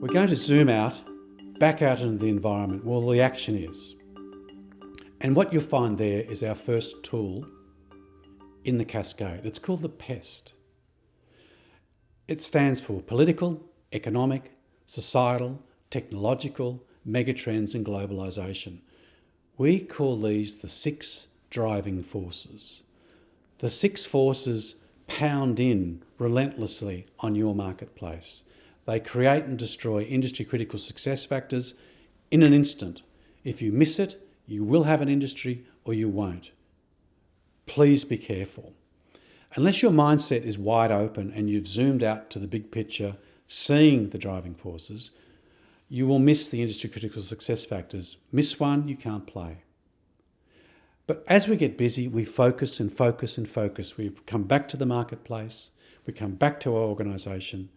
We're going to zoom out, back out into the environment where the action is. And what you'll find there is our first tool in the cascade. It's called the PEST. It stands for political, economic, societal, technological, megatrends and globalisation. We call these the 6 driving forces. The 6 forces pound in relentlessly on your marketplace. They create and destroy industry critical success factors in an instant. If you miss it, you will have an industry or you won't. Please be careful. Unless your mindset is wide open and you've zoomed out to the big picture, seeing the driving forces, you will miss the industry critical success factors. Miss one, you can't play. But as we get busy, we focus and focus and focus. We come back to the marketplace, we come back to our organisation,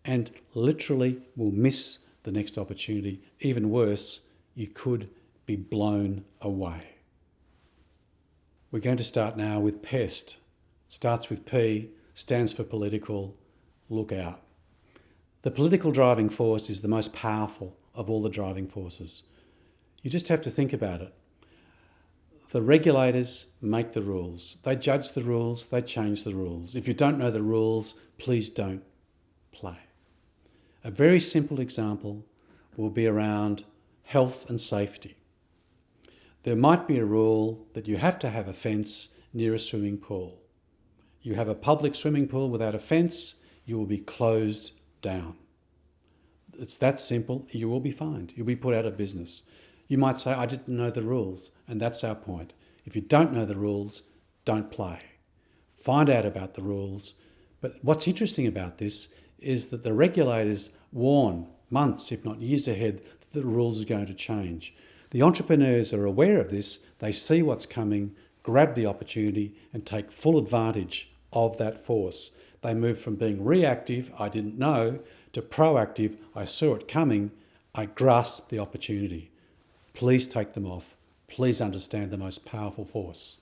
and literally will miss the next opportunity. Even worse, you could be blown away. We're going to start now with PEST. Starts with P, stands for political, look out. The political driving force is the most powerful of all the driving forces. You just have to think about it. The regulators make the rules. They judge the rules, they change the rules. If you don't know the rules, please don't play. A very simple example will be around health and safety. There might be a rule that you have to have a fence near a swimming pool. You have a public swimming pool without a fence, you will be closed down. It's that simple. You will be fined. You'll be put out of business. You might say, I didn't know the rules, and that's our point. If you don't know the rules, don't play. Find out about the rules. But what's interesting about this is that the regulators warn months, if not years ahead, that the rules are going to change. The entrepreneurs are aware of this. They see what's coming, grab the opportunity, and take full advantage of that force. They move from being reactive, I didn't know, to proactive, I saw it coming, I grasped the opportunity. Please take them off. Please understand the most powerful force.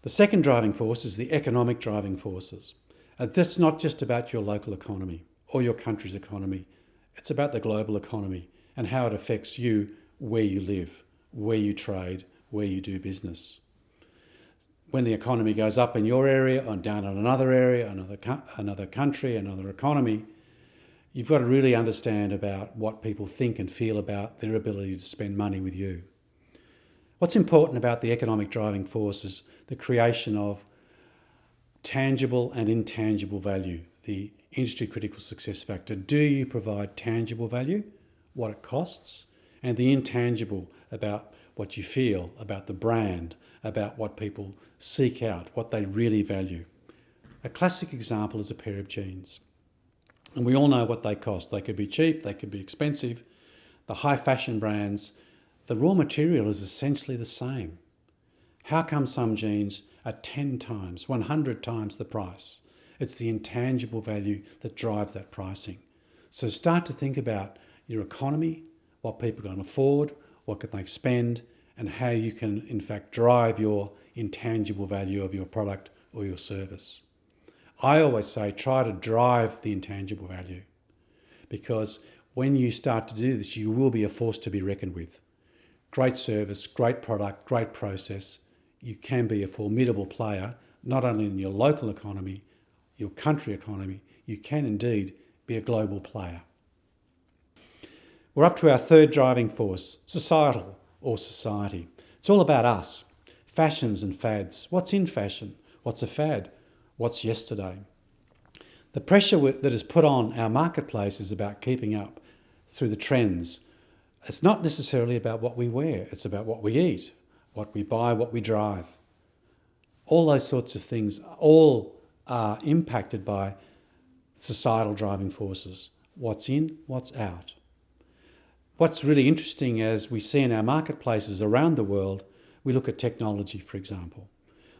The second driving force is the economic driving forces. That's not just about your local economy or your country's economy. It's about the global economy and how it affects you where you live, where you trade, where you do business. When the economy goes up in your area or down in another area, another country, another economy, you've got to really understand about what people think and feel about their ability to spend money with you. What's important about the economic driving force is the creation of tangible and intangible value, the industry critical success factor. Do you provide tangible value, what it costs, and the intangible about what you feel, about the brand, about what people seek out, what they really value. A classic example is a pair of jeans. And we all know what they cost. They could be cheap, they could be expensive. The high fashion brands, the raw material is essentially the same. How come some jeans are 10 times, 100 times the price? It's the intangible value that drives that pricing. So start to think about your economy, what people can afford, what can they spend, and how you can, in fact, drive your intangible value of your product or your service. I always say try to drive the intangible value, because when you start to do this, you will be a force to be reckoned with. Great service, great product, great process. You can be a formidable player, not only in your local economy, your country economy, you can indeed be a global player. We're up to our third driving force, societal or society. It's all about us, fashions and fads. What's in fashion? What's a fad? What's yesterday? The pressure that is put on our marketplace is about keeping up through the trends. It's not necessarily about what we wear. It's about what we eat, what we buy, what we drive. All those sorts of things all are impacted by societal driving forces. What's in, what's out. What's really interesting as we see in our marketplaces around the world, we look at technology, for example.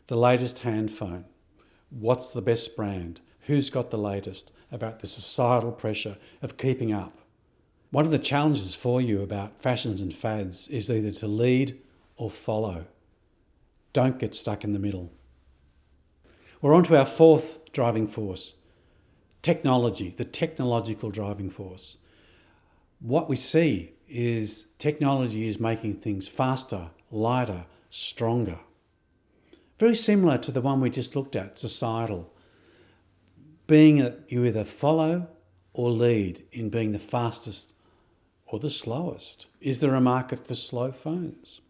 The latest hand phone. What's the best brand? Who's got the latest? About the societal pressure of keeping up. One of the challenges for you about fashions and fads is either to lead or follow. Don't get stuck in the middle. We're on to our fourth driving force, technology, the technological driving force. What we see is technology is making things faster, lighter, stronger. Very similar to the one we just looked at, societal. Being that you either follow or lead in being the fastest or the slowest. Is there a market for slow phones?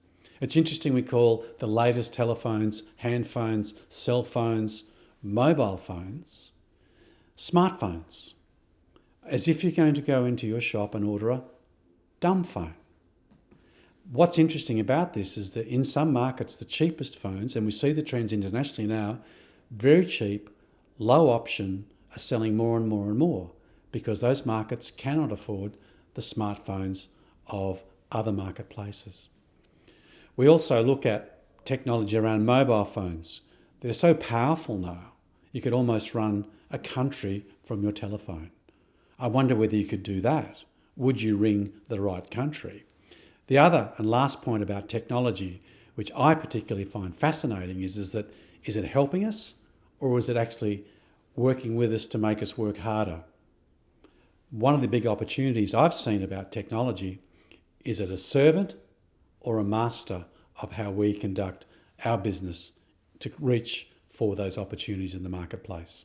It's interesting we call the latest telephones, hand phones, cell phones, mobile phones, smartphones, as if you're going to go into your shop and order a dumb phone. What's interesting about this is that in some markets, the cheapest phones, and we see the trends internationally now, very cheap, low option, are selling more and more and more because those markets cannot afford the smartphones of other marketplaces. We also look at technology around mobile phones. They're so powerful now, you could almost run a country from your telephone. I wonder whether you could do that. Would you ring the right country? The other and last point about technology, which I particularly find fascinating, is that is it helping us or is it actually working with us to make us work harder? One of the big opportunities I've seen about technology is it a servant or a master of how we conduct our business to reach for those opportunities in the marketplace.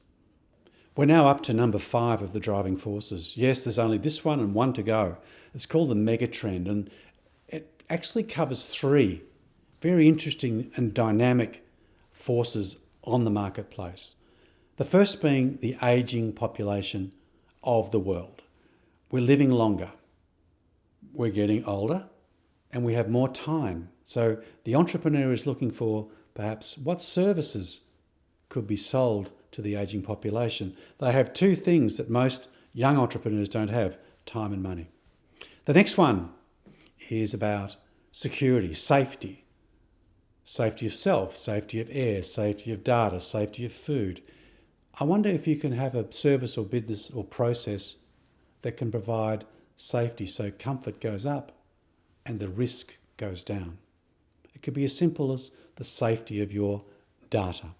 We're now up to number 5 of the driving forces. Yes, there's only this one and one to go. It's called the megatrend, and it actually covers 3 very interesting and dynamic forces on the marketplace. The first being the ageing population of the world. We're living longer, we're getting older, and we have more time. So the entrepreneur is looking for perhaps what services could be sold to the ageing population. They have 2 things that most young entrepreneurs don't have: time and money. The next one is about security, safety. Safety of self, safety of air, safety of data, safety of food. I wonder if you can have a service or business or process that can provide safety so comfort goes up and the risk goes down. It could be as simple as the safety of your data.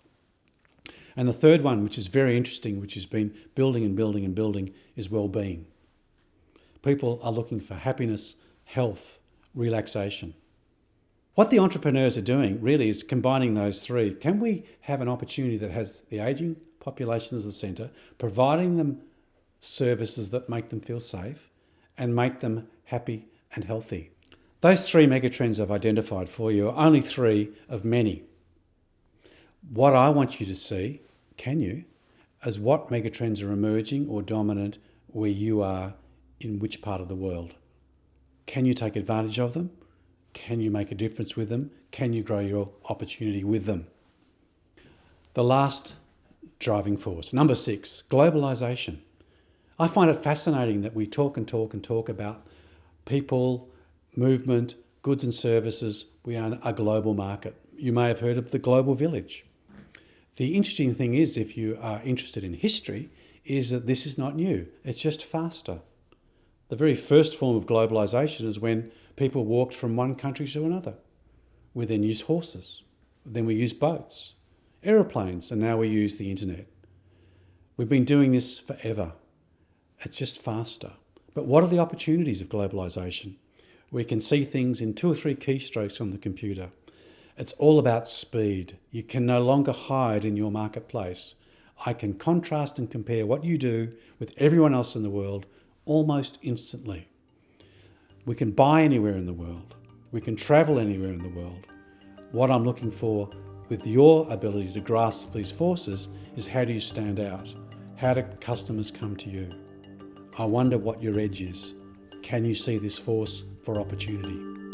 And the third one, which is very interesting, which has been building and building and building, is well-being. People are looking for happiness, health, relaxation. What the entrepreneurs are doing really is combining those 3. Can we have an opportunity that has the ageing population as the centre, providing them services that make them feel safe and make them happy and healthy? Those 3 megatrends I've identified for you are only 3 of many. What I want you to see, can you, is what megatrends are emerging or dominant where you are in which part of the world. Can you take advantage of them? Can you make a difference with them? Can you grow your opportunity with them? The last driving force, number 6, globalisation. I find it fascinating that we talk and talk and talk about people, movement, goods and services. We are a global market. You may have heard of the global village. The interesting thing is, if you are interested in history, is that this is not new. It's just faster. The very first form of globalisation is when people walked from one country to another. We then used horses. Then we used boats, aeroplanes, and now we use the internet. We've been doing this forever. It's just faster. But what are the opportunities of globalisation? We can see things in 2 or 3 keystrokes on the computer. It's all about speed. You can no longer hide in your marketplace. I can contrast and compare what you do with everyone else in the world almost instantly. We can buy anywhere in the world. We can travel anywhere in the world. What I'm looking for with your ability to grasp these forces is, how do you stand out? How do customers come to you? I wonder what your edge is. Can you see this force for opportunity?